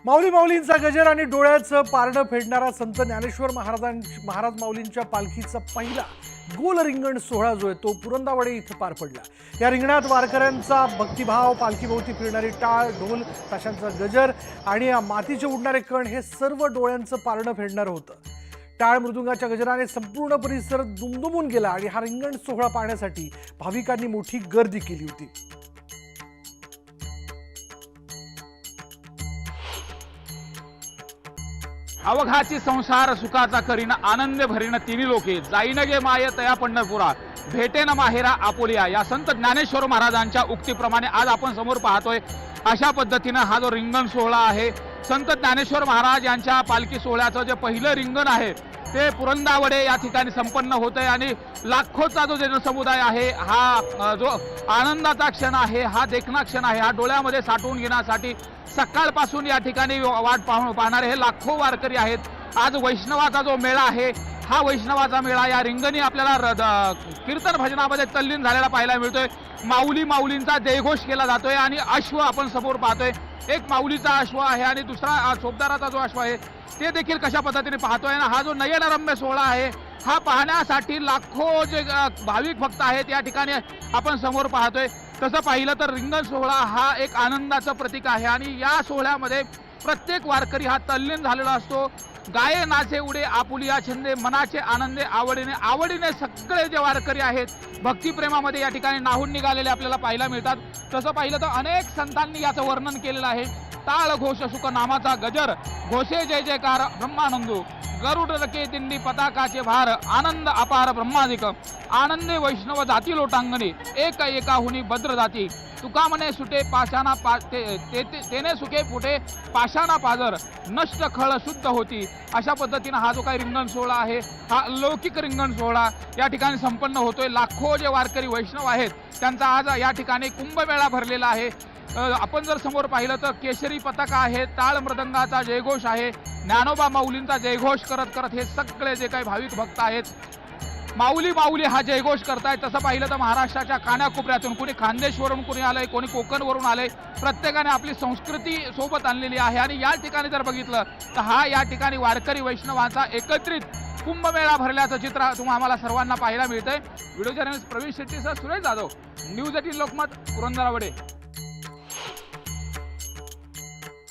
माऊली माऊलींचा गजर आणि डोळ्याचं पारणं फेडणारा संत ज्ञानेश्वर महाराज माऊलींच्या पालखीचा पहिला गोल रिंगण सोहळा जो आहे तो पुरंदावडे इथं पार पडला। या रिंगणात वारकऱ्यांचा भक्तिभाव, पालखीभोवती फिरणारी टाळ, ढोल, ताशांचा गजर आणि मातीचे उडणारे कण हे सर्व डोळ्यांचं पारणं फेडणारं होतं। टाळ मृदुंगाच्या गजराने संपूर्ण परिसर दुमदुमून गेला आणि हा रिंगण सोहळा पाहण्यासाठी भाविकांनी मोठी गर्दी केली होती। अवघाची संसार सुखाचा करीन, आनंद भरीन तिन्ही लोके, जाईन गे माय तया पंढरपुरा, भेटेन माहेरा आपोलिया। या संत ज्ञानेश्वर महाराजांच्या उक्तीप्रमाणे आज आपण समोर पाहतोय अशा पद्धतीने हा जो रिंगण सोहळा आहे, संत ज्ञानेश्वर महाराज यांच्या पालखी सोहळ्याचं जे पहिलं रिंगण आहे ते पुरंदावडे या ठिकाणी संपन्न होतंय आणि लाखोचा जो जनसमुदाय आहे हा जो आनंदाचा क्षण आहे, हा देखणा क्षण आहे, हा डोळ्यामध्ये साठवून घेण्यासाठी सकाळपासून या ठिकाणी वाट पाहणारे हे लाखो वारकरी आहेत। आज वैष्णवाचा जो मेळा आहे हा वैष्णवाचा मेळा या रिंगणी आपल्याला कीर्तन भजनामध्ये तल्लीन झालेला पाहायला मिळतोय। माऊली माऊलींचा जयघोष केला जातोय आणि अश्व आपण समोर पाहतोय, एक माऊलीचा अश्व आहे आणि दुसरा चोपदाराचा जो अश्व आहे ते देखील कशा पद्धतीने पाहतोय। आणि हा जो नयनरम्य सोहळा आहे हा पाहण्यासाठी लाखो जे भाविक भक्त आहेत या ठिकाणी आपण समोर पाहतोय। तसं पाहिलं तर रिंगण सोहळा हा एक आनंदाचं प्रतीक आहे आणि या सोहळ्यामध्ये प्रत्येक वारकरी हा तल्लीन झालेला असतो। गाये नाचे उडे आपुलिया छंदे, मनाचे आनंदे आवडीने सगळे जे वारकरी आहेत भक्तिप्रेमामध्ये या ठिकाणी नाहून निघालेले आपल्याला पाहायला मिळतात। तसं पाहिलं तर अनेक संतांनी याचं वर्णन केलेलं आहे। टाळ घोष सुख नामाचा गजर, घोषे जय जयकार ब्रह्मानंदो, गरुड रके दिंडी पताकाचे भार, आनंद अपार ब्रह्मादिक, आनंदे वैष्णव जाती लोटांगणे, एक एकाहुनी भद्र जाती, तुका म्हणे सुटे पाषाणा तेने सुखे फुटे पाषाणा पाजर, नष्ट खळ शुद्ध होती। अशा पद्धतीने हा जो काही रिंगण सोहळा आहे हा लौकिक रिंगण सोहळा या ठिकाणी संपन्न होतोय। लाखो जे वारकरी वैष्णव आहेत त्यांचा आज या ठिकाणी कुंभमेळा भरलेला आहे। आपण जर समोर पाहिलं तर केशरी पताका आहे, टाळ मृदंगाचा जयघोष आहे, ज्ञानोबा माऊलींचा जयघोष करत करत हे सगळे जे काही भाविक भक्त आहेत माऊली माऊली हा जयघोष करतायत। तसं पाहिलं तर महाराष्ट्राच्या कानाकोपऱ्यातून कोणी खानदेशवरून कोणी आलंय, कोणी कोकणवरून आलंय, प्रत्येकाने आपली संस्कृती सोबत आणलेली आहे। आणि या ठिकाणी जर बघितलं तर हा या ठिकाणी वारकरी वैष्णवांचा एकत्रित कुंभमेळा भरल्याचं चित्र आम्हाला सर्वांना पाहायला मिळतंय। व्हिडिओ जर्नलिस्ट प्रवीण शेट्टीसह सुरेश जाधव, न्यूज 18 लोकमत, पुरंदरावडे।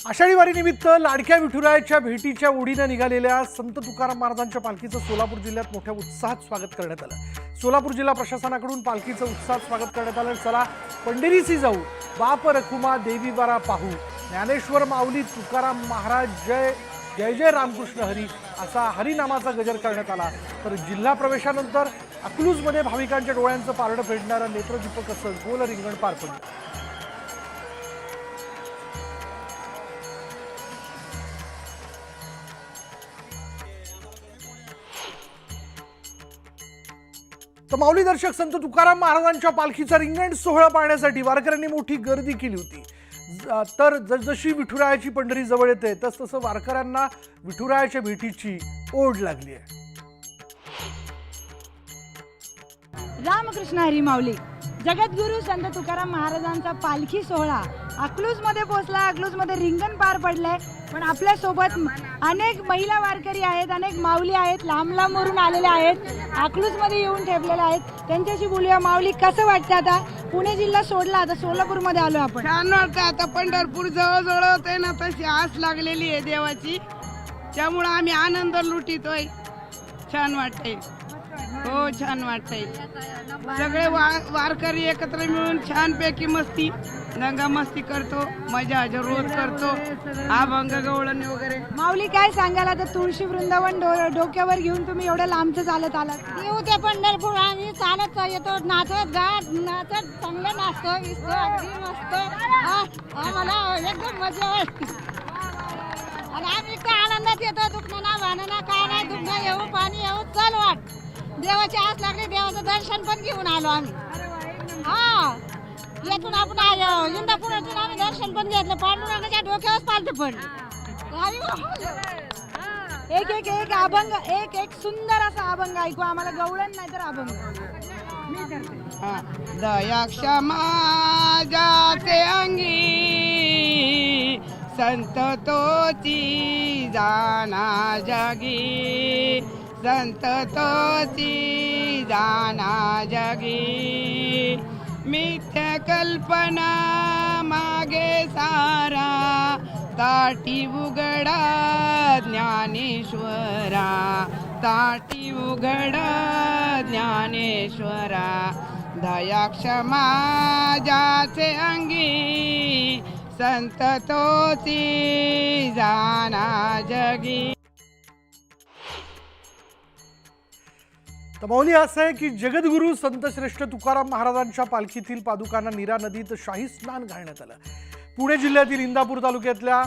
आषाढी वारीनिमित्त लाडक्या विठुरायाच्या भेटीच्या ओढीने निघालेल्या संत तुकाराम महाराजांच्या पालखीचं सोलापूर जिल्ह्यात मोठ्या उत्साहात स्वागत करण्यात आलं। सोलापूर जिल्हा प्रशासनाकडून पालखीचं उत्साहात स्वागत करण्यात आलं। चला पंढरीसी जाऊ, बाप रखुमा देवी वारा पाहू, ज्ञानेश्वर माऊली तुकाराम महाराज जय जय जय रामकृष्ण हरी असा हरिनामाचा गजर करण्यात आला। तर जिल्हा प्रवेशानंतर अकलूजमध्ये भाविकांच्या डोळ्यांचं पारणं फेडणारं नेत्रदीपक असं गोल रिंगण पार पडलं। तर माऊली दर्शक संत तुकाराम महाराजांच्या पालखीचा रिंगण सोहळा पाहण्यासाठी वारकऱ्यांनी मोठी गर्दी केली होती। तर जसजशी विठुरायाची पंढरी जवळ येते तसतसं वारकऱ्यांना विठुरायाच्या भेटीची ओढ लागली आहे। रामकृष्ण हरी माऊली। जगद्गुरु संत तुकाराम महाराजांचा पालखी सोहळा अकलूजमध्ये पोहोचला, अकलूजमध्ये रिंगण पार पडलंय। पण आपल्या सोबत अनेक महिला वारकरी आहेत, अनेक माऊली आहेत, लांब लांबवरून आलेले आहेत, अकलूजमध्ये येऊन ठेपलेले आहेत। त्यांच्याशी बोलूया। माऊली, कसं वाटतं आता पुणे जिल्हा सोडला, आता सोलापूरमध्ये आलो आपण? छान वाटतं। आता पंढरपूर जवळ होते ना, तशी आस लागलेली आहे देवाची, त्यामुळं आम्ही आनंद लुटितोय। छान वाटतंय, हो छान वाटतंय। सगळे वारकरी एकत्र मिळून छानपैकी मस्ती दंगा मस्ती करतो, मजा रोज करतो, अभंग गवळणी वगैरे। माऊली, काय सांगाल आता तुळशी वृंदावन डोक्यावर घेऊन तुम्ही एवढं लांबचं चालत आलात? येऊ ते पंढरपूर आम्ही चालत येतो, नाचत गात नाचत चांगलं नाचतो विसतो, अगदी मस्त आम्हाला एकदम मजा वाटते। आणि आम्ही इतक्या आनंदात येतो, दुखणं ना भाणं ना काय नाही, दुखणं येऊ पाणी येऊ चल वाट। देवाची आस लागली, देवाचं दर्शन पण घेऊन आलो आम्ही। हा, येथून आपण इंदापुरातून आम्ही दर्शन पण घेतलं, पांडुरंगाच्या डोक्यावर पालथं पडलं। एक एक एक अभंग, एक एक सुंदर असा अभंग ऐकू आम्हाला, गवळण नाही तर अभंग। दया क्षमा जाते अंगी संत तोची जाना जगी, संत तोची जाना जगी. मिथ्या कल्पना मागे सारा, ताटी उघडा ज्ञानेश्वरा, ताटी उघडा ज्ञानेश्वरा. दया क्षमा जाचे अंगी, संत तोची जाना जगी. तर मौली असं आहे की जगद्गुरू संत श्रेष्ठ तुकाराम महाराजांच्या पालखीतील पादुकांना नीरा नदीत शाही स्नान घालण्यात आलं. पुणे जिल्ह्यातील इंदापूर तालुक्यातल्या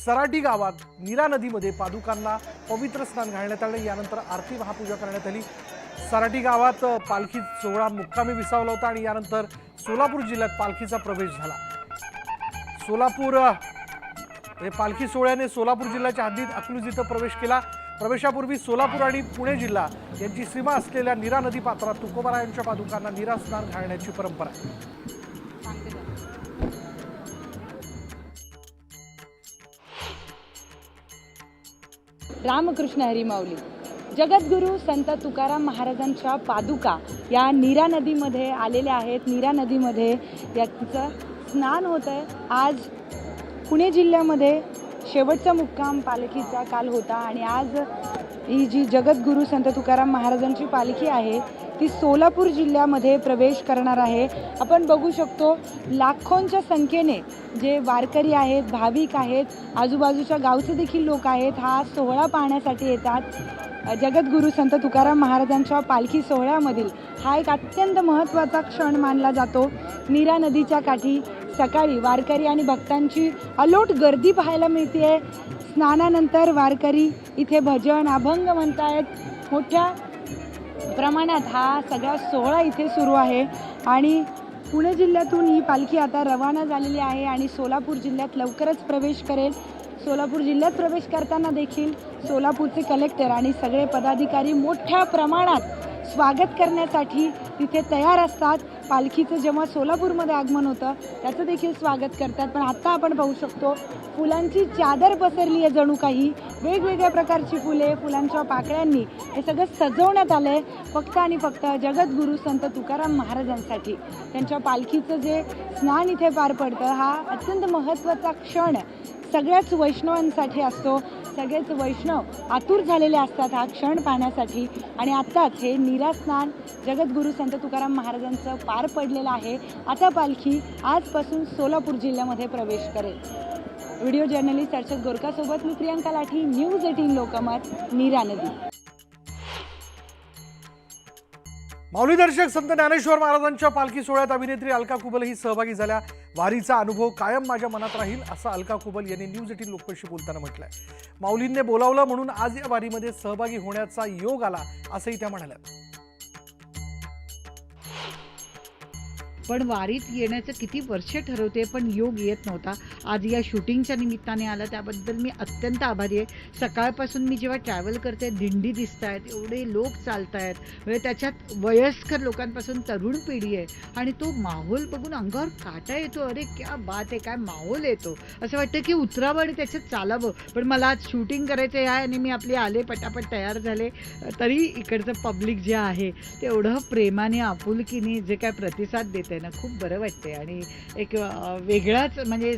सराटी गावात नीरा नदीमध्ये पादुकांना पवित्र स्नान घालण्यात आले. यानंतर आरती महापूजा करण्यात आली. सराटी गावात पालखी सोहळा मुक्कामी विसावला होता आणि यानंतर सोलापूर जिल्ह्यात पालखीचा प्रवेश झाला. पालखी सोहळ्याने सोलापूर जिल्ह्याच्या हद्दीत अकलूज इथं प्रवेश केला. प्रवेशापूर्वी सोलापूर आणि पुणे जिल्हा यांची सीमा असलेल्या नीरा नदी पात्रात तुकोबारायांच्या पादुकांना नीरा स्नान घालण्याची परंपरा आहे. रामकृष्ण हरी माऊली. जगद्गुरू संत तुकाराम महाराजांच्या पादुका या नीरा नदीमध्ये आलेल्या आहेत. नीरा नदीमध्ये याचं स्नान होतं आहे. आज पुणे जिल्ह्यामध्ये शेवटचा मुक्काम पालखीचा काल होता आणि आज ही जी जगद्गुरू संत तुकाराम महाराजांची पालखी आहे ती सोलापूर जिल्ह्यामध्ये प्रवेश करणार आहे. आपण बघू शकतो लाखोंच्या संख्येने जे वारकरी आहेत, भाविक आहेत, आजूबाजूच्या गावचे देखील लोक आहेत, हा सोहळा पाहण्यासाठी येतात. जगद्गुरू संत तुकाराम महाराजांच्या पालखी सोहळ्यामधील हा एक अत्यंत महत्त्वाचा क्षण मानला जातो. नीरा नदीच्या काठी सकाळी वारकरी आणि भक्तांची अलोट गर्दी पाहायला मिळते. स्नानानंतर वारकरी इथे भजन अभंग म्हणतायत. मोठ्या प्रमाणात हा सगळा सोहळा इथे सुरू आहे आणि पुणे जिल्ह्यातून ही पालखी आता रवाना झालेली आहे आणि सोलापूर जिल्ह्यात लवकरच प्रवेश करेल. सोलापूर जिल्ह्यात प्रवेश करताना देखील सोलापूरचे कलेक्टर आणि सगळे पदाधिकारी मोठ्या प्रमाणात स्वागत करण्यासाठी तिथे तयार असतात. पालखीचं जेव्हा सोलापूरमध्ये आगमन होतं त्याचं देखील स्वागत करतात. पण आत्ता आपण पाहू शकतो फुलांची चादर पसरली आहे. जणू काही वेगवेगळ्या प्रकारची फुले, फुलांच्या पाकळ्यांनी हे सगळं सजवण्यात आलं आहे फक्त आणि फक्त जगद्गुरू संत तुकाराम महाराजांसाठी. त्यांच्या पालखीचं जे स्नान इथे पार पडतं हा अत्यंत महत्त्वाचा क्षण सगळ्याच वैष्णवांसाठी असतो. सगळेच वैष्णव आतुर झालेले असतात हा क्षण पाहण्यासाठी आणि आत्ताच हे नीरा स्नान जगद्गुरू संत तुकाराम महाराजांचं पार पडलेलं आहे. आता पालखी आजपासून सोलापूर जिल्ह्यामध्ये प्रवेश करेल. व्हिडिओ जर्नलिस्ट अर्चक गोरकासोबत मी प्रियांका लाठी, न्यूज 18 लोकमत, नीरा नदी. माऊली दर्शक संत ज्ञानेश्वर महाराजांच्या पालखी सोहळ्यात अभिनेत्री अलका कुबलही सहभागी झाल्या. वारीचा अनुभव कायम माझ्या मनात राहील असं अलका कुबल यांनी न्यूज 18 लोकमतशी बोलताना म्हटलंय. माऊलींनी बोलावलं म्हणून आज या वारीमध्ये सहभागी होण्याचा योग आला असंही त्या म्हणाल्या. पण वारीत येण्याचं किती वर्ष ठरवते पण योग येत नव्हता. आज या शूटिंगच्या निमित्ताने आलं त्याबद्दल मी अत्यंत आभारी आहे. सकाळपासून मी जेव्हा ट्रॅव्हल करते दिंडी दिसत आहेत, एवढे लोक चालत आहेत, म्हणजे त्याच्यात वयस्कर लोकांपासून तरुण पिढी आहे आणि तो माहोल बघून अंगावर काटा येतो. अरे क्या बात आहे, काय माहोल येतो. असं वाटतं की उतरावं आणि त्याच्यात चालावं. पण मला आज शूटिंग करायचं आहे आणि मी आपली आले पटापट तयार झाले तरी इकडचं पब्लिक जे आहे ते एवढं प्रेमाने आपुलकीने जे काय प्रतिसाद देते ना खूप बरं वाटते आणि एक वेगळाच म्हणजे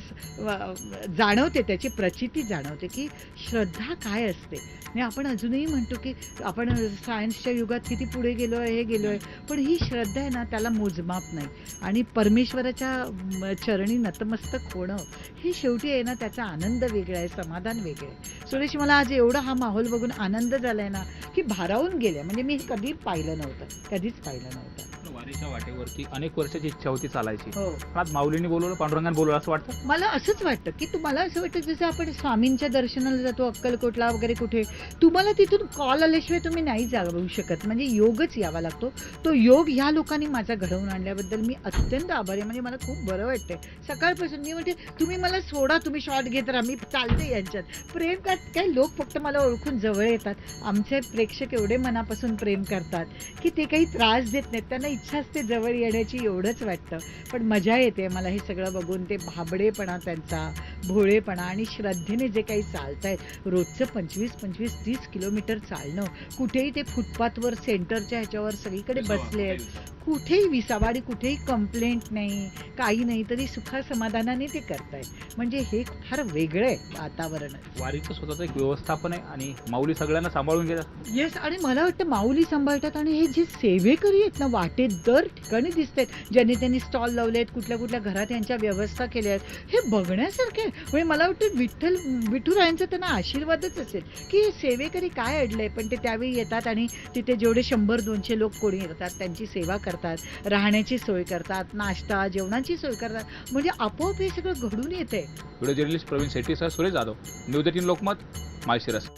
जाणवते, त्याची प्रचिती जाणवते की श्रद्धा काय असते. आणि आपण अजूनही म्हणतो की आपण सायन्सच्या युगात किती पुढे गेलो आहे, हे गेलो आहे, पण ही श्रद्धा आहे ना त्याला मोजमाप नाही. आणि परमेश्वराच्या चरणी नतमस्तक होणं हे शेवटी आहे ना त्याचा आनंद वेगळा आहे, समाधान वेगळं आहे. सुरेश, मला आज एवढा हा माहोल बघून आनंद झाला आहे ना की भारावून गेले. म्हणजे मी हे कधीच पाहिलं नव्हतं. वारीच्या वाटेवरती अनेक वर्षाची इच्छा होती चालायची. हो, आज माऊलींनी बोलवलं, पांडुरंगाने बोलवलं असं वाटतं. मला असंच वाटतं की तुम्हाला असं वाटतं जसं आपण स्वामींच्या दर्शनाला जातो अक्कलकोटला वगैरे कुठे, तुम्हाला तिथून कॉल आल्याशिवाय तुम्ही नाही जाऊ शकत. म्हणजे योगच यावा लागतो. तो योग ह्या लोकांनी माझा घडवून आणल्याबद्दल मी अत्यंत आभारी आहे. म्हणजे मला खूप बरं वाटतंय. सकाळपासून मी म्हणते तुम्ही मला सोडा, तुम्ही शॉट घेत राहा, मी चालते यांच्यात. प्रेम काय लोक फक्त मला ओळखून जवळ येतात. आमचे प्रेक्षक एवढे मनापासून प्रेम करतात की ते काही त्रास देत नाहीत. त्यांना इच्छा असते जवळ येण्याची एवढंच वाटतं. पण मजा येते मला हे सगळं बघून. ते भाबडेपणा त्यांचा, भोळेपणा आणि श्रद्धेने जे काही चालतायत रोजचं 25-30 किलोमीटर चालणं, कुठेही ते फुटपाथवर सेंटरच्या ह्याच्यावर सगळीकडे बसले आहेत, कुठेही विसावा, कुठेही कंप्लेंट नाही, काही नाही, तरी सुखासमाधानाने ते करतायत. म्हणजे हे फार वेगळं आहे वातावरण. वारीचं स्वतःचं एक व्यवस्थापन आहे आणि माऊली सगळ्यांना सांभाळून घेतात. येस, आणि मला वाटतं माऊली सांभाळतात. आणि हे जे सेवेकरी आहेत ना, वाटेत दर ठिकाणी दिसत आहेत, ज्यांनी त्यांनी स्टॉल लावले आहेत, कुठल्या कुठल्या घरात यांच्या व्यवस्था केल्या आहेत, हे बघण्यासारखे आहे. म्हणजे मला वाटतं विठुरायांचा त्यांना आशीर्वादच असेल की सेवेकरी काय अडलंय, पण ते त्यावेळी येतात आणि तिथे जेवढे 100-200 लोक कोणी येतात त्यांची सेवा करतात, राहण्याची सोय करतात, नाश्ता जेवणाची सोय करतात. म्हणजे आपोआप हे सगळं घडून येते. व्हिडिओ जर्नलिस्ट प्रवीण शेट्टीसह सुरेश जाधव, न्यूज 18 लोकमत, माळशिरस.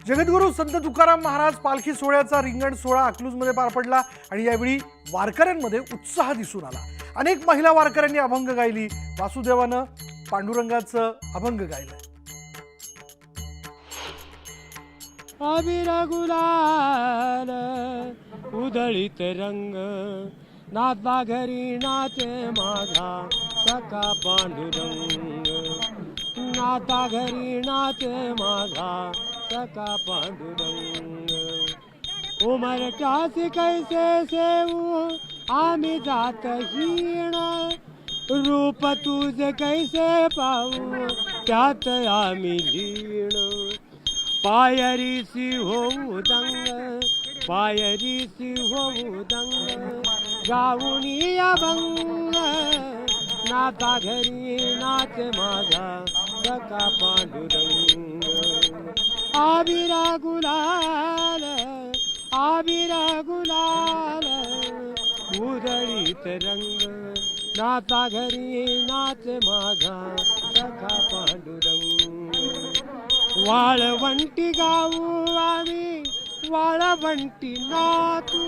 जगद्गुरू संत तुकाराम महाराज पालखी सोहळ्याचा रिंगण सोहळा अकलूजमध्ये पार पडला आणि यावेळी वारकऱ्यांमध्ये उत्साह दिसून आला. अनेक महिला वारकऱ्यांनी अभंग गायली. वासुदेवानं पांडुरंगाचं अभंग गायलं. अबीर गुलाल उधळीत रंग, नाचा घरी नाचे माझा सखा पांडुरंग, नाचा घरी नाचे माझा सखा पांडुरंग. उमरटासी कैसे सेवू आम्ही जात हीण, रूप तुझे कैसे पाहू त्यात आम्ही लीण. पायरीसी होऊ दंग, पायरीसी होऊ दंग, गाऊनी अभंग, नाचा घरी नाच माझा सखा पांडुरंग. आबिरा गुलाल, आबिरा गुलाल उधळीत रंग, नाचा घरी नाच माझा सखा पांडुरंग. वाळवंटी गाऊ आम्ही वाळवंटी नातू,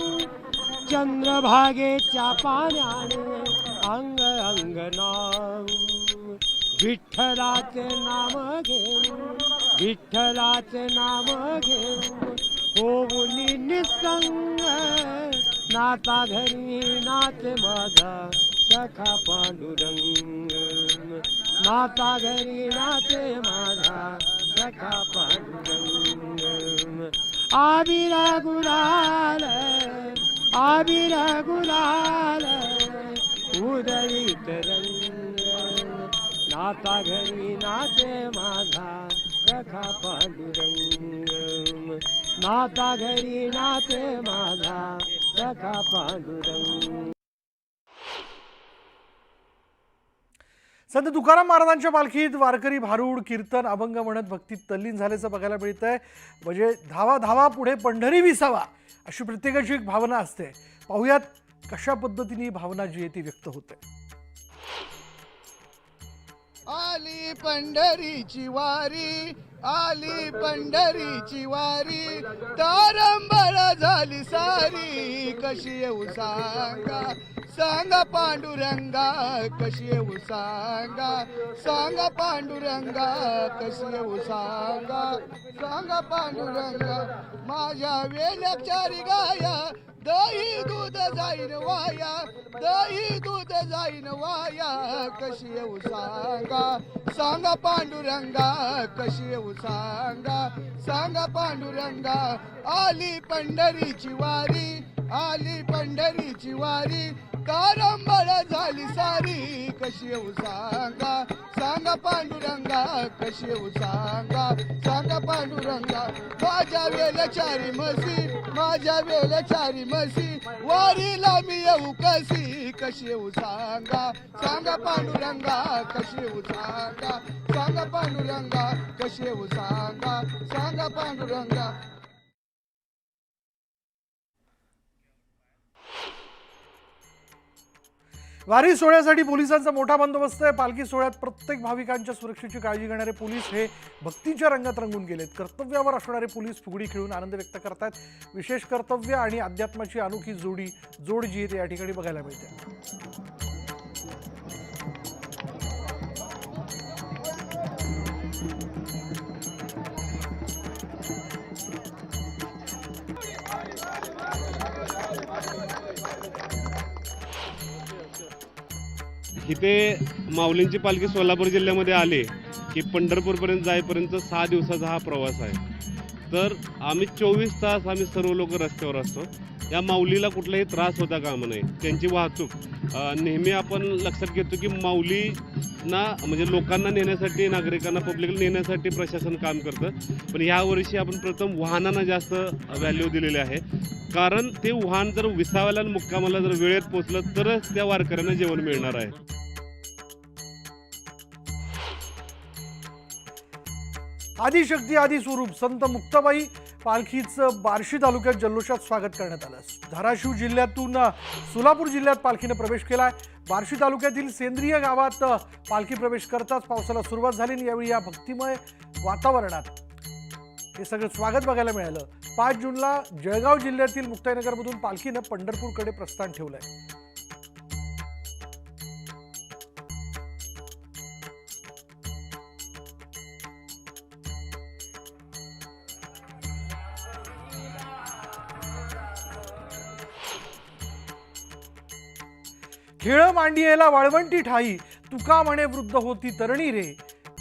चंद्रभागेच्या पाण्याने अंग अंग नाऊ. विठ्ठलाचे नाम घेऊ, विठ्ठलाचे नाम घेऊ, होऊनी निसंग, नाचा घरी नाच माझा सखा पांडुरंग, नाचा घरी नाचे माझा सखा पांडुरंग. आबिरा गुलाल, आबिरा गुलाल उधळीत रंग, नाचा घरी नाचे माझा सखा पांडुरंग, नाचा घरी नाचे माझा सखा पांडुरंग. संत तुकाराम महाराजांच्या पालखीत वारकरी भारूड, कीर्तन, अभंग म्हणत भक्तीत तल्लीन झाल्याचं बघायला मिळतंय. म्हणजे धावा धावा पुढे पंढरी विसावा अशी प्रत्येकाची एक भावना असते. पाहुयात कशा पद्धतीने ही भावना जी आहे ती व्यक्त होते. आली पंढरीची वारी, आली पंढरीची वारी, तारंबळ झाली सारी. कशी येऊ सांगा, सांगा पांडुरंगा, कशी येऊ सांगा, सांगा पांडुरंगा, कशी येऊ सांगा, सांगा पांडुरंगा. माझ्या वेल्याचारी गाया, दही दूध जाईन वाया, दही दूध जाईन वाया. कशी येऊ सांगा, सांगा पांडुरंगा, कशी येऊ सांगा, सांगा पांडुरंगा. आली पंढरीची वारी, आली पंढरीची वारी, तारंबळ झाली सारी. कशी येऊ सांगा, सांगा पांडुरंगा, कशी येऊ सांगा, सांगा पांडुरंगा. माझ्या वेल्याचारी म्हशी, माझ्या वेल्याचारी म्हशी, वारीला मी येऊ कशी. कशी येऊ सांगा, सांगा पांडुरंगा, कशी येऊ सांगा, सांगा पांडुरंगा, कशी येऊ सांगा, सांगा पांडुरंगा. वारी सोहळ्यासाठी पोलिसांचा मोठा बंदोबस्त आहे. पालखी सोहळ्यात प्रत्येक भाविकांच्या सुरक्षेची काळजी घेणारे पोलीस हे भक्तीच्या रंगात रंगून गेलेत. कर्तव्यावर असणारे पोलीस फुगडी खेळून आनंद व्यक्त करतात. विशेष कर्तव्य आणि अध्यात्माची अनोखी जोड जी आहे ते या ठिकाणी बघायला मिळते. इथे माऊलींची पालखी सोलापूर जिल्ह्यामध्ये आली की पंढरपूरपर्यंत जाईपर्यंत 6 दिवसाचा हा प्रवास आहे. तर आम्ही 24 तास आम्ही सर्व लोक रस्त्यावर असतो. या माऊलीला कुठलाही त्रास होता कामा नये. त्यांची वाहतूक नेहमी आपण लक्षात घेतो की माऊलींना म्हणजे लोकांना नेण्यासाठी, नागरिकांना, पब्लिकला नेण्यासाठी प्रशासन काम करतं. पण यावर्षी आपण प्रथम वाहनांना जास्त व्हॅल्यू दिलेले आहे. कारण ते वाहन जर विसाव्याला आणि मुक्कामाला जर वेळेत पोहोचलं तरच त्या वारकऱ्यांना जेवण मिळणार आहे. आदिशक्ती आदी स्वरूप संत मुक्ताबाई पालखीचं बार्शी तालुक्यात जल्लोषात स्वागत करण्यात आलं. धाराशिव जिल्ह्यातून सोलापूर जिल्ह्यात पालखीनं प्रवेश केलाय. बार्शी तालुक्यातील सेंद्रिय गावात पालखी प्रवेश करताच पावसाला सुरुवात झाली आणि यावेळी या भक्तिमय वातावरणात हे सगळं स्वागत बघायला मिळालं. 5 जूनला जळगाव जिल्ह्यातील मुक्ताईनगरमधून पालखीनं पंढरपूरकडे प्रस्थान ठेवलंय. खेळ मांडियेला वाळवंटी ठाई, तुका म्हणे वृद्ध होती तरणी रे.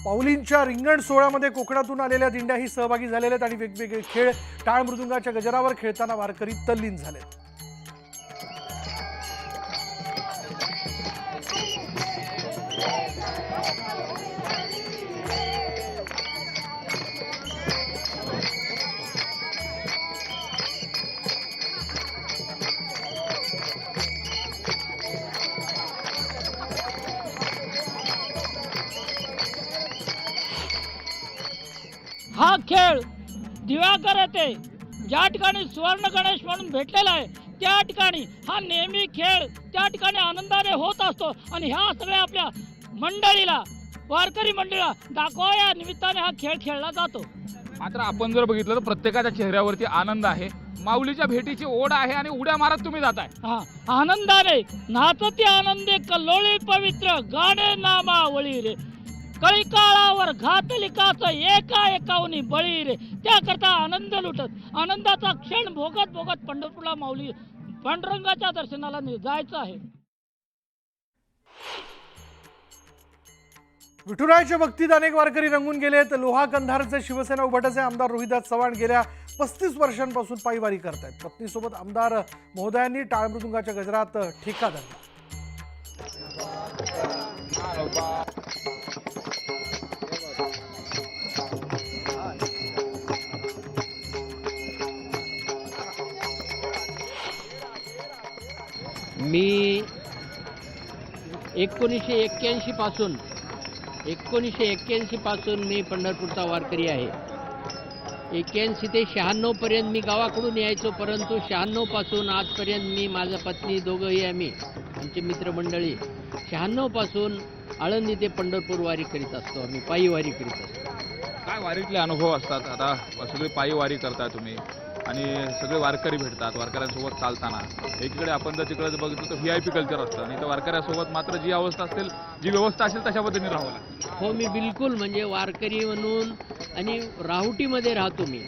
पाऊलींच्या रिंगण सोहळ्यामध्ये कोकणातून आलेल्या दिंड्याही सहभागी झालेल्या आहेत आणि वेगवेगळे खेळ, टाळ मृदुंगाच्या गजरावर खेळताना वारकरी तल्लीन झाले. हा खेळ दिवाकर येथे ज्या ठिकाणी सुवर्ण गणेश म्हणून भेटलेला आहे त्या ठिकाणी हा नेहमी खेळ त्या ठिकाणी आनंदाने होत असतो आणि ह्या सगळ्या आपल्या मंडळीला, वारकरी मंडळीला दाखवा या निमित्ताने हा खेळ खेळला जातो. मात्र आपण जर बघितलं तर प्रत्येकाच्या चेहऱ्यावरती आनंद आहे. माऊलीच्या भेटीची ओढ आहे आणि उड्या मारत तुम्ही जाताय. हा आनंदाने नाचती आनंदे कल्लोळी पवित्र गाणे नामावळी रे. कळी काळावर घातलिकाचं एका एकावनी बळी रे. त्याकरता आनंद लुटत आनंदाचा क्षण भोगत भोगत पंढरपूरला माऊली पांडुरंगाच्या दर्शनाला जायचं आहे. विठुरायाच्या भक्तीत अनेक वारकरी रंगून गेलेत. लोहा कंधारचे शिवसेना उभाटाचे आमदार रोहिदास चव्हाण गेल्या 35 वर्षांपासून पायवारी करतायत. पत्नीसोबत आमदार महोदयांनी टाळ मृदुंगाच्या गजरात ठेका धरला. मी 1981 पासून मी पंढरपूरचा वारकरी आहे. 81 ते 96 पर्यंत मी गावाकडून यायचो, परंतु 96 पासून आजपर्यंत मी, माझा पत्नी, दोघंही आम्ही, आमचे मित्रमंडळी 96 पासून आळंदी ते पंढरपूर वारी करीत असतो. आम्ही पायी वारी करीत असतो. काय वारीतले अनुभव असतात? आता सगळे पायी वारी करताय तुम्ही आणि सगळे वारकरी भेटतात वारकऱ्यांसोबत चालताना. एकीकडे आपण जर तिकडे बघितलं तर VIP कल्चर असतं आणि तर वारकऱ्यासोबत मात्र जी अवस्था असेल, जी व्यवस्था असेल तशा पद्धतीने राहावं लागतं. हो, मी बिलकुल म्हणजे वारकरी म्हणून आणि राहुटीमध्ये राहतो मी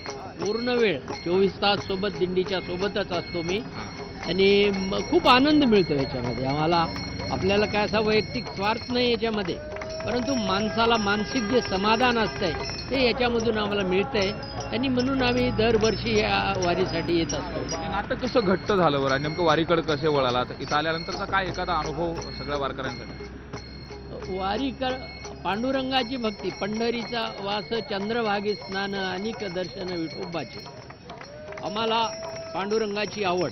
पूर्ण वेळ. 24 तास सोबत दिंडीच्या सोबतच असतो मी आणि खूप आनंद मिळतो याच्यामध्ये आम्हाला. आपल्याला काय असा वैयक्तिक स्वार्थ नाही याच्यामध्ये, परंतु माणसाला मानसिक जे समाधान असतंय ते याच्यामधून आम्हाला मिळतंय आणि म्हणून आम्ही दरवर्षी या वारीसाठी येत असतो. हे नाटक कसं घट्ट झालं बरं? नेमकं वारीकडे कसे वळाला? इथं आल्यानंतरचा काय एखादा अनुभव सगळ्या वारकऱ्यांसाठी? पांडुरंगाची भक्ती, पंढरीचा वास, चंद्रभागी स्नान, अनेक दर्शन विठोबाचे. आम्हाला पांडुरंगाची आवड,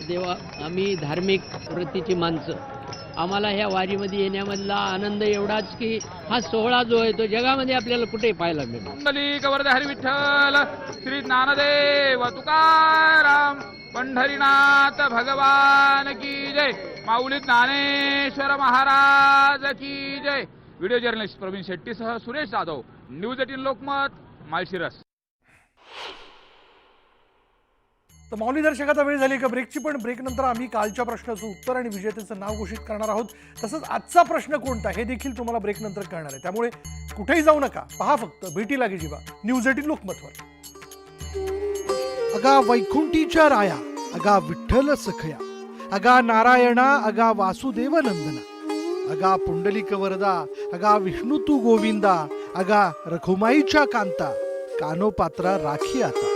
देवा, आम्ही धार्मिक वृत्तीची माणसं. आम्हाला ह्या वारीमध्ये येण्यामधला आनंद एवढाच की हा सोहळा जो आहे तो जगामध्ये आपल्याला कुठेही पाहायला मिळतो. कुंडलिक वरदे हरी विठ्ठल, श्री ज्ञानदेव तुकाराम, पंढरीनाथ भगवान की जय, माऊली ज्ञानेश्वर महाराज की जय. व्हिडिओ जर्नलिस्ट प्रवीण शेट्टीसह सुरेश जाधव, न्यूज 18 लोकमत, माळशिरस. तर माऊली दर्शकाचा वेळ झाली का ब्रेकची, पण ब्रेकनंतर आम्ही कालच्या प्रश्नाचं उत्तर आणि विजेत्याचं नाव घोषित करणार आहोत. तसंच आजचा प्रश्न कोणता हे देखील तुम्हाला ब्रेकनंतर कळणार आहे. त्यामुळे कुठेही जाऊ नका, पहा फक्त भेटी लागे जीवा न्यूज 18 लोकमतवर. अगा वैकुंठीच्या राया, अगा विठ्ठल सखया, अगा नारायणा, अगा वासुदेव नंदना, अगा पुंडलिक वरदा, अगा विष्णू तू गोविंदा, अगा रखुमाईच्या कांता, कानोपात्रा राखी आता.